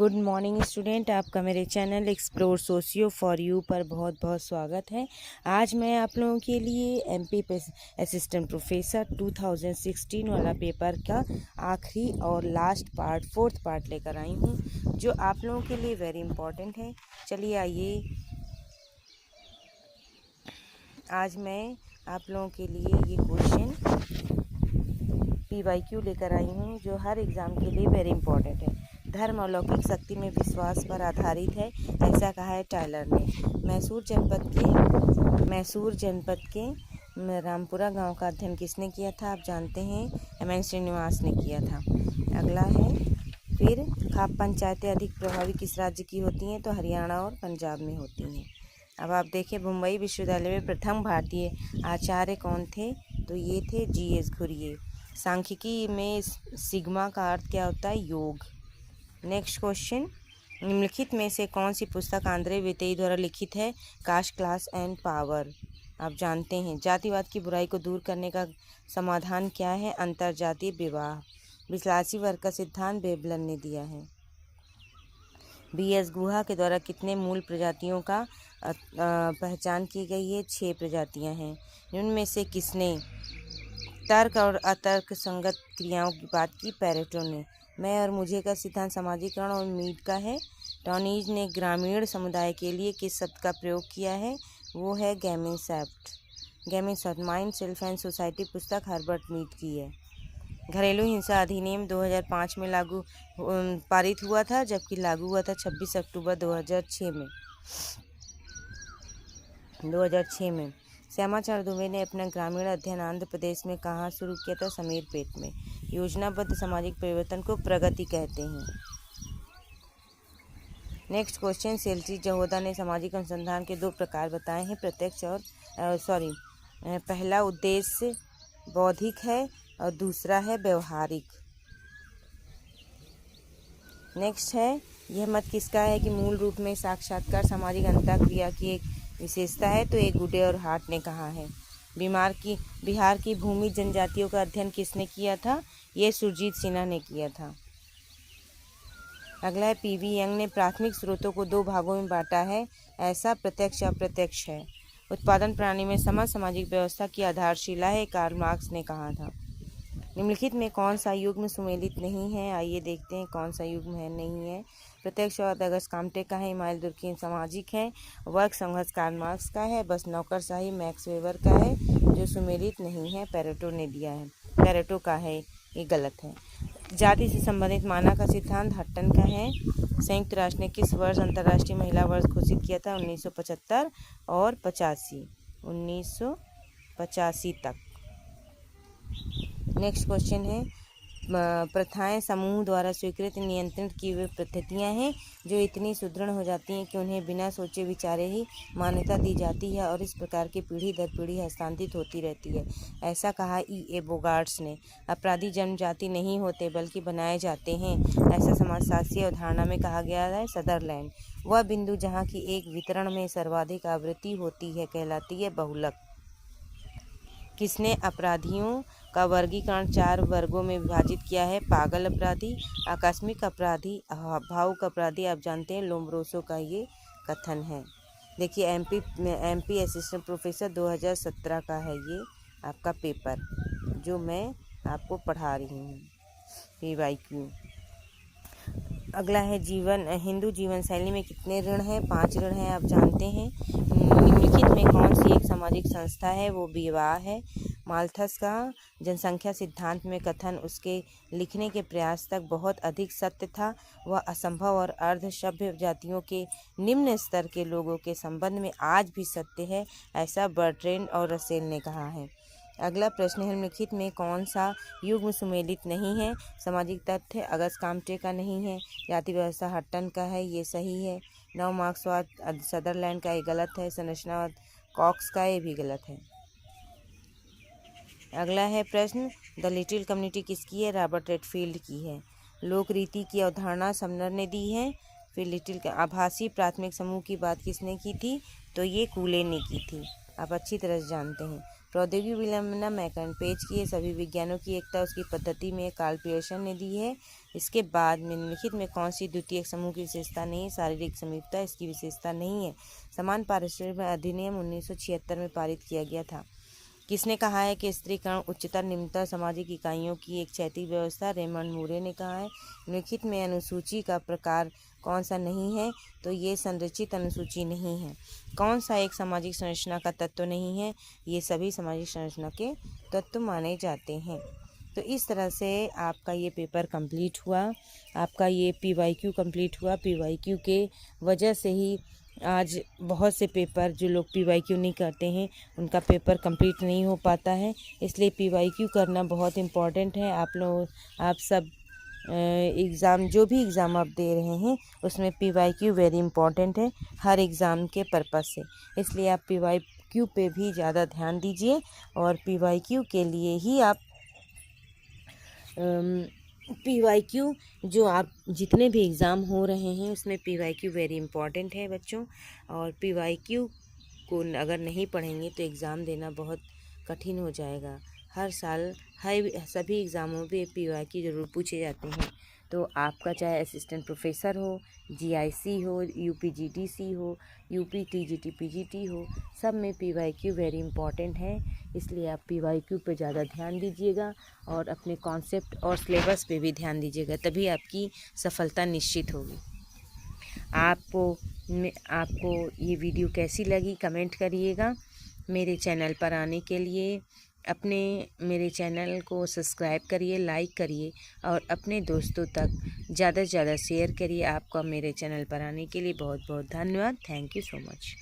Good morning student, आपका मेरे channel explore socio for you पर बहुत बहुत स्वागत है। आज मैं आप लोगों के लिए एमपी असिस्टेंट प्रोफेसर 2016 वाला पेपर का आखिरी और लास्ट पार्ट, फोर्थ पार्ट लेकर आई हूँ, जो आप लोगों के लिए वेरी इंपॉर्टेंट है। चलिए आइए, आज मैं आप लोगों के लिए ये क्वेश्चन PYQ लेकर आई हूँ, जो हर एग्ज़ाम के लिए वेरी इंपॉर्टेंट है। धर्म और लौकिक शक्ति में विश्वास पर आधारित है, ऐसा कहा है टायलर ने। मैसूर जनपद के रामपुरा गांव का अध्ययन किसने किया था? आप जानते हैं, MN श्रीनिवास ने किया था। अगला है, फिर खाप पंचायतें अधिक प्रभावी किस राज्य की होती हैं? तो हरियाणा और पंजाब में होती हैं। अब आप देखें, मुंबई विश्वविद्यालय में प्रथम भारतीय आचार्य कौन थे? तो ये थे GS घुरिये। सांख्यिकी में सिग्मा का अर्थ क्या होता है? योग। नेक्स्ट क्वेश्चन, निम्नलिखित में से कौन सी पुस्तक आंद्रे वितेई द्वारा लिखित है? Caste, class and power. आप जानते हैं, जातिवाद की बुराई को दूर करने का समाधान क्या है? अंतरजातीय विवाह। विश्लासी वर्ग का सिद्धांत बेबलन ने दिया है। BS गुहा के द्वारा कितने मूल प्रजातियों का पहचान की गई है? 6 प्रजातियां हैं। इनमें से किसने तर्क और अतर्क संगत क्रियाओं की बात की? पैरेटो ने। मैं और मुझे का सिद्धांत समाजीकरण और मीड का है। टॉनीज ने ग्रामीण समुदाय के लिए किस शब्द का प्रयोग किया है? वो है गेमिंगसेप्ट। माइंड, सेल्फ एंड सोसाइटी पुस्तक हर्बर्ट मीड की है। घरेलू हिंसा अधिनियम 2005 में पारित हुआ था, जबकि लागू हुआ था 26 अक्टूबर 2006 में। श्यामाचरण दुबे ने अपना ग्रामीण अध्ययन आंध्र प्रदेश में कहाँ शुरू किया था? समीरपेट में। योजनाबद्ध सामाजिक परिवर्तन को प्रगति कहते हैं। नेक्स्ट क्वेश्चन, सेल्ची जहोदा ने सामाजिक अनुसंधान के 2 प्रकार बताए हैं, प्रत्यक्ष और पहला उद्देश्य बौद्धिक है और दूसरा है व्यवहारिक। नेक्स्ट है, यह मत किसका है कि मूल रूप में साक्षात्कार सामाजिक अंतःक्रिया की एक विशेषता है? तो एक गुडे और हार्ट ने कहा है। बिहार की भूमि जनजातियों का अध्ययन किसने किया था? ये सुरजीत सिन्हा ने किया था। अगला है, PV यंग ने प्राथमिक स्रोतों को 2 भागों में बांटा है, ऐसा प्रत्यक्ष अप्रत्यक्ष है। उत्पादन प्रणाली में समस्त सामाजिक व्यवस्था की आधारशिला है, कार्ल मार्क्स ने कहा था। निम्नलिखित में कौन सा युग्म सुमेलित नहीं है? आइए देखते हैं कौन सा युग्म है, नहीं है। प्रत्यक्षवाद अगस्त काम्टे का है, इमानुएल दुर्खेम सामाजिक है, वर्ग संघर्ष कार्ल मार्क्स का है, बस नौकरशाही मैक्स वेबर का है। जो सुमेलित नहीं है, पैरेटो ने दिया है, पैरेटो का है, ये गलत है। जाति से संबंधित माना का सिद्धांत हट्टन का है। संयुक्त राष्ट्र ने किस वर्ष अंतर्राष्ट्रीय महिला वर्ष घोषित किया था? 1975 और 85, 1985 तक। नेक्स्ट क्वेश्चन है, प्रथाएं समूह द्वारा स्वीकृत नियंत्रित की हुई पद्धतियाँ हैं जो इतनी सुदृढ़ हो जाती हैं कि उन्हें बिना सोचे विचारे ही मान्यता दी जाती है और इस प्रकार की पीढ़ी दर पीढ़ी हस्तांतरित होती रहती है, ऐसा कहा E.A. बोगार्ट्स ने। अपराधी जन्मजाति नहीं होते बल्कि बनाए जाते हैं, ऐसा समाजशास्त्रीय अवधारणा में कहा गया है। सदरलैंड, वह बिंदु जहाँ की एक वितरण में सर्वाधिक आवृत्ति होती है कहलाती है बहुलक। किसने अपराधियों का वर्गीकरण 4 वर्गों में विभाजित किया है? पागल अपराधी, आकस्मिक अपराधी, भावुक अपराधी। आप जानते हैं, लोम्ब्रोसो का ये कथन है। देखिए, MP असिस्टेंट प्रोफेसर 2017 का है ये आपका पेपर, जो मैं आपको पढ़ा रही हूँ, PYQ। अगला है, हिंदू जीवन शैली में कितने ऋण हैं? 5 ऋण हैं, आप जानते हैं। निम्नलिखित में कौन सी एक सामाजिक संस्था है? वो विवाह है। माल्थस का जनसंख्या सिद्धांत में कथन उसके लिखने के प्रयास तक बहुत अधिक सत्य था। वह असंभव और अर्धसभ्य जातियों के निम्न स्तर के लोगों के संबंध में आज भी सत्य है, ऐसा बर्ट्रैंड और रसेल ने कहा है। अगला प्रश्न है, निम्नलिखित में कौन सा युग्म सुमेलित नहीं है? सामाजिक तथ्य अगस्त काम्टे का नहीं है। जाति व्यवस्था हट्टन का है, ये सही है। नव मार्क्सवाद सदरलैंड का, ये गलत है। संरचनावाद कॉक्स का, ये भी गलत है। अगला है प्रश्न, द लिटिल कम्युनिटी किसकी है? रॉबर्ट रेडफील्ड की है। लोक रीति की अवधारणा समनर ने दी है। फिर लिटिल का आभासी प्राथमिक समूह की बात किसने की थी? तो ये कूले ने की थी, आप अच्छी तरह से जानते हैं। प्रौद्योगिकी विलंबना मैकन पेज की सभी विज्ञानों की एकता उसकी पद्धति में कार्ल पियर्सन ने दी है। इसके बाद में निम्नलिखित में कौन सी द्वितीयक समूह की विशेषता नहीं है? शारीरिक समीपता इसकी विशेषता नहीं है। समान पारिश्रमिक अधिनियम 1976 में पारित किया गया था। किसने कहा है कि स्त्रीकरण उच्चतर निम्नतर सामाजिक इकाइयों की एक क्षैतिज व्यवस्था? रेमंड मूरे ने कहा है। निम्नलिखित में अनुसूची का प्रकार कौन सा नहीं है? तो ये संरचित अनुसूची नहीं है। कौन सा एक सामाजिक संरचना का तत्व नहीं है? ये सभी सामाजिक संरचना के तत्व माने जाते हैं। तो इस तरह से आपका ये पेपर कंप्लीट हुआ, आपका ये PYQ कंप्लीट हुआ। PYQ के वजह से ही आज बहुत से पेपर जो लोग PYQ नहीं करते हैं उनका पेपर कंप्लीट नहीं हो पाता है, इसलिए PYQ करना बहुत इम्पॉर्टेंट है। आप सब एग्ज़ाम जो भी एग्ज़ाम आप दे रहे हैं उसमें PYQ वेरी इम्पॉर्टेंट है हर एग्ज़ाम के पर्पज़ से, इसलिए आप PYQ पे भी ज़्यादा ध्यान दीजिए और PYQ के लिए ही आप PYQ जो आप जितने भी एग्ज़ाम हो रहे हैं उसमें PYQ वेरी इम्पॉर्टेंट है बच्चों। और PYQ को अगर नहीं पढ़ेंगे तो एग्ज़ाम देना बहुत कठिन हो जाएगा। हर साल सभी एग्ज़ामों में PYQ ज़रूर पूछे जाते हैं। तो आपका चाहे असिस्टेंट प्रोफेसर हो, GIC हो, UPGTC हो, UPTGT-PGT हो, सब में PYQ वेरी इम्पॉर्टेंट है, इसलिए आप PYQ पे ज़्यादा ध्यान दीजिएगा और अपने कॉन्सेप्ट और सिलेबस पे भी ध्यान दीजिएगा, तभी आपकी सफलता निश्चित होगी। आपको ये वीडियो कैसी लगी कमेंट करिएगा। मेरे चैनल पर आने के लिए मेरे चैनल को सब्सक्राइब करिए, लाइक करिए और अपने दोस्तों तक ज़्यादा से ज़्यादा शेयर करिए। आपका मेरे चैनल पर आने के लिए बहुत बहुत धन्यवाद। Thank you so much.